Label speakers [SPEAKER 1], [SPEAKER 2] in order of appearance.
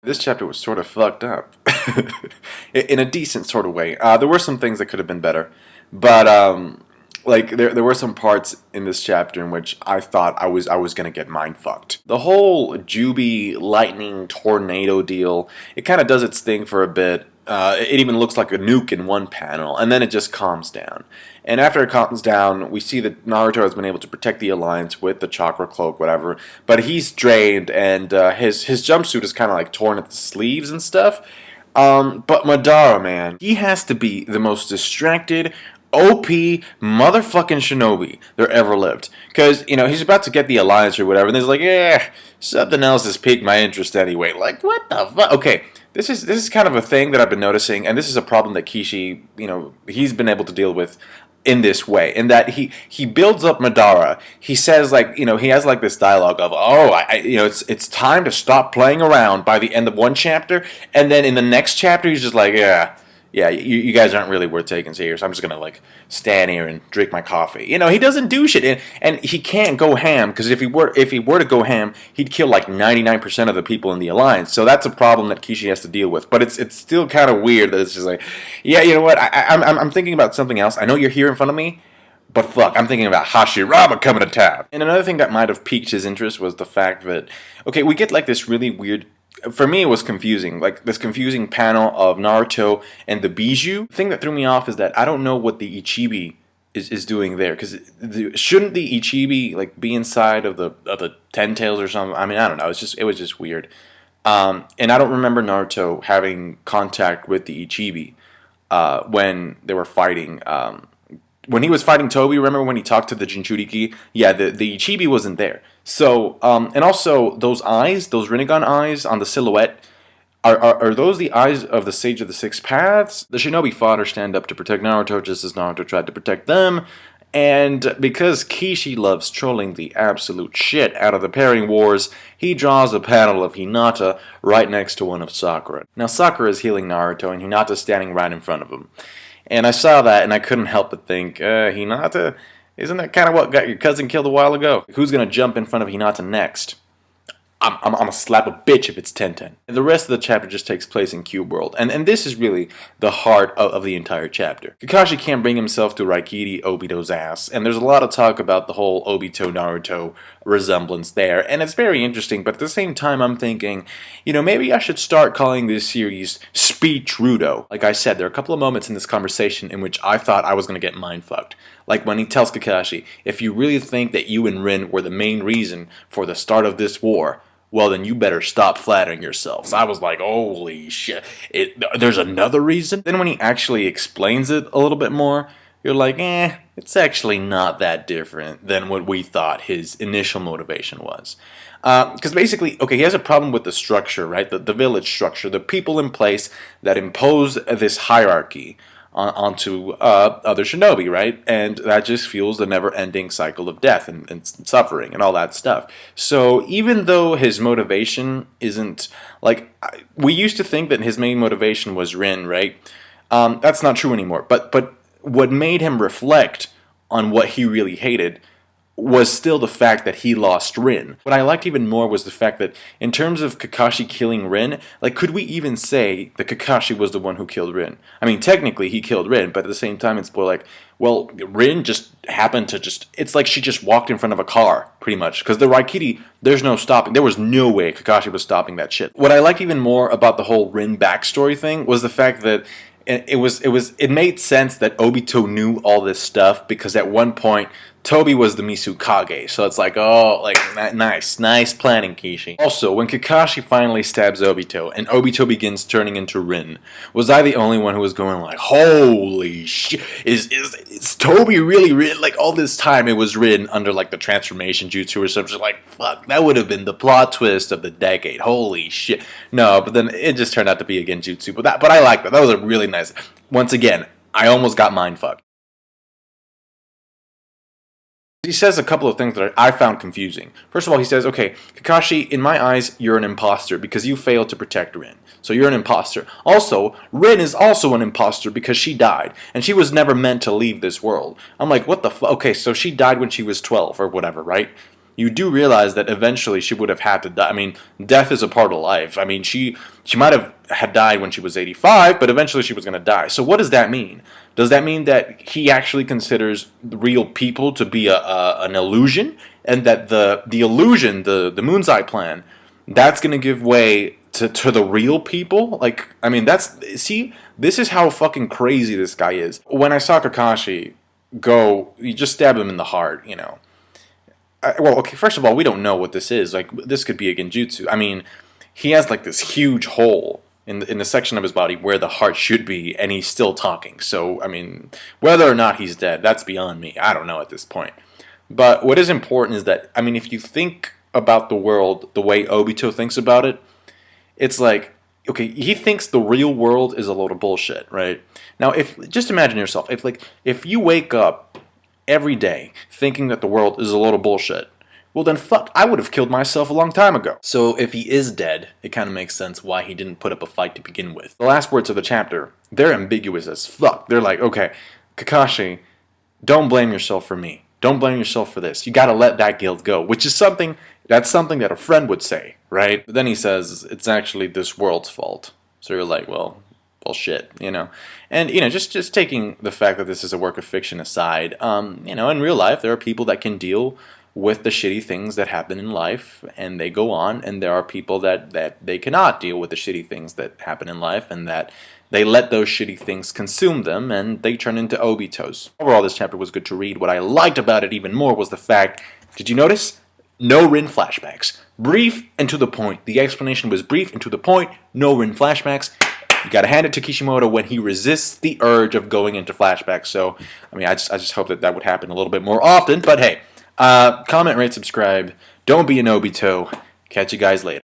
[SPEAKER 1] This chapter was sort of fucked up. In a decent sort of way. There were some things that could have been better. But, like, there were some parts in this chapter in which I thought I was gonna get mind fucked. The whole Juby lightning tornado deal, it kind of does its thing for a bit. It even looks like a nuke in one panel, and then it just calms down. And after it calms down, we see that Naruto has been able to protect the Alliance with the chakra cloak, whatever. But he's drained, and his jumpsuit is kind of like torn at the sleeves and stuff. But Madara, man, he has to be the most distracted, OP motherfucking shinobi there ever lived. Because, you know, he's about to get the Alliance or whatever, and he's like, yeah, something else has piqued my interest anyway. Like, what the fuck? Okay, this is kind of a thing that I've been noticing, and this is a problem that Kishi, you know, he's been able to deal with in this way, in that he builds up Madara. He says, like, you know, he has like this dialogue of, oh, you know, it's time to stop playing around by the end of one chapter, and then in the next chapter he's just like, yeah, you guys aren't really worth taking serious. I'm just gonna like stand here and drink my coffee. You know, he doesn't do shit, and he can't go ham, because if he were to go ham, he'd kill like 99% of the people in the Alliance. So that's a problem that Kishi has to deal with. But it's still kind of weird that it's just like, yeah, you know what? I'm thinking about something else. I know you're here in front of me, but fuck, I'm thinking about Hashi coming to town. And another thing that might have piqued his interest was the fact that, okay, we get like this really weird. For me, it was confusing, like this confusing panel of Naruto and the Bijou. The thing that threw me off is that I don't know what the Ichibi is doing there, because shouldn't the Ichibi like be inside of the Ten Tails or something? I mean, I don't know. It was just weird. And I don't remember Naruto having contact with the Ichibi when they were fighting. When he was fighting Toby, remember when he talked to the Jinchuriki? Yeah, the Ichibi wasn't there. So, and also, those eyes, those Rinnegan eyes on the silhouette, are those the eyes of the Sage of the Six Paths? The Shinobi fought or stand up to protect Naruto, just as Naruto tried to protect them. And because Kishi loves trolling the absolute shit out of the pairing wars, he draws a panel of Hinata right next to one of Sakura. Now, Sakura is healing Naruto, and Hinata's standing right in front of him. And I saw that, and I couldn't help but think, Hinata, isn't that kind of what got your cousin killed a while ago? Who's gonna jump in front of Hinata next? I'm gonna slap a bitch if it's Tenten. And the rest of the chapter just takes place in Cube World, and this is really the heart of the entire chapter. Kakashi can't bring himself to Raikiri Obito's ass, and there's a lot of talk about the whole Obito-Naruto resemblance there, and it's very interesting, but at the same time I'm thinking, you know, maybe I should start calling this series Speech Rudo. Like I said, there are a couple of moments in this conversation in which I thought I was gonna get mindfucked. Like when he tells Kakashi, if you really think that you and Rin were the main reason for the start of this war, well, then you better stop flattering yourselves. I was like, holy shit, there's another reason? Then when he actually explains it a little bit more, you're like, it's actually not that different than what we thought his initial motivation was. Because basically, okay, he has a problem with the structure, right? The village structure, the people in place that impose this hierarchy onto other shinobi, right? And that just fuels the never-ending cycle of death and suffering and all that stuff. So even though his motivation isn't, like, we used to think that his main motivation was Rin, right? That's not true anymore. But what made him reflect on what he really hated was still the fact that he lost Rin. What I liked even more was the fact that in terms of Kakashi killing Rin, like, could we even say that Kakashi was the one who killed Rin? I mean, technically he killed Rin, but at the same time it's more like, well, Rin just happened to it's like she just walked in front of a car, pretty much. Because the Raikiri, there's no stopping. There was no way Kakashi was stopping that shit. What I liked even more about the whole Rin backstory thing was the fact that it made sense that Obito knew all this stuff, because at one point Toby was the Mizukage, so it's like, oh, like, nice planning, Kishi. Also, when Kakashi finally stabs Obito, and Obito begins turning into Rin, was I the only one who was going like, holy shit, is Toby really Rin? Like, all this time it was Rin under, like, the transformation jutsu or something, like, fuck, that would have been the plot twist of the decade, holy shit. No, but then it just turned out to be a genjutsu, but I like that, that was a really nice, once again, I almost got mindfucked. He says a couple of things that I found confusing. First of all, he says, okay, Kakashi, in my eyes, you're an imposter because you failed to protect Rin. So you're an imposter. Also, Rin is also an imposter because she died, and she was never meant to leave this world. I'm like, what the fuck? Okay, so she died when she was 12 or whatever, right? you do realize that eventually she would have had to die. I mean, death is a part of life. I mean, she might have had died when she was 85, but eventually she was going to die. So what does that mean? Does that mean that he actually considers real people to be an illusion, and that the illusion, the Moon's Eye plan, that's going to give way to the real people? Like, I mean, see, this is how fucking crazy this guy is. When I saw Kakashi go, you just stab him in the heart, you know. Well, okay, first of all, we don't know what this is. Like, this could be a genjutsu. I mean, he has like this huge hole in the section of his body where the heart should be, and he's still talking. So, I mean, whether or not he's dead, that's beyond me. I don't know at this point. But what is important is that, I mean, if you think about the world the way Obito thinks about it, it's like, okay, he thinks the real world is a load of bullshit, right? Now, just imagine yourself, if you wake up every day thinking that the world is a load of bullshit, well then fuck, I would have killed myself a long time ago. So if he is dead, it kind of makes sense why he didn't put up a fight to begin with. The last words of the chapter, they're ambiguous as fuck. They're like, okay, Kakashi, don't blame yourself for me. Don't blame yourself for this. You gotta let that guilt go, which is something that a friend would say, right? But then he says, it's actually this world's fault. So you're like, well, shit, you know. And, you know, just taking the fact that this is a work of fiction aside, you know, in real life, there are people that can deal with the shitty things that happen in life, and they go on, and there are people that they cannot deal with the shitty things that happen in life, and that they let those shitty things consume them, and they turn into Obitos. Overall, this chapter was good to read. What I liked about it even more was the fact, did you notice? No Rin flashbacks. Brief and to the point. The explanation was brief and to the point. No Rin flashbacks. You gotta hand it to Kishimoto when he resists the urge of going into flashbacks. So, I mean, I just hope that would happen a little bit more often. But hey, comment, rate, subscribe. Don't be an Obito. Catch you guys later.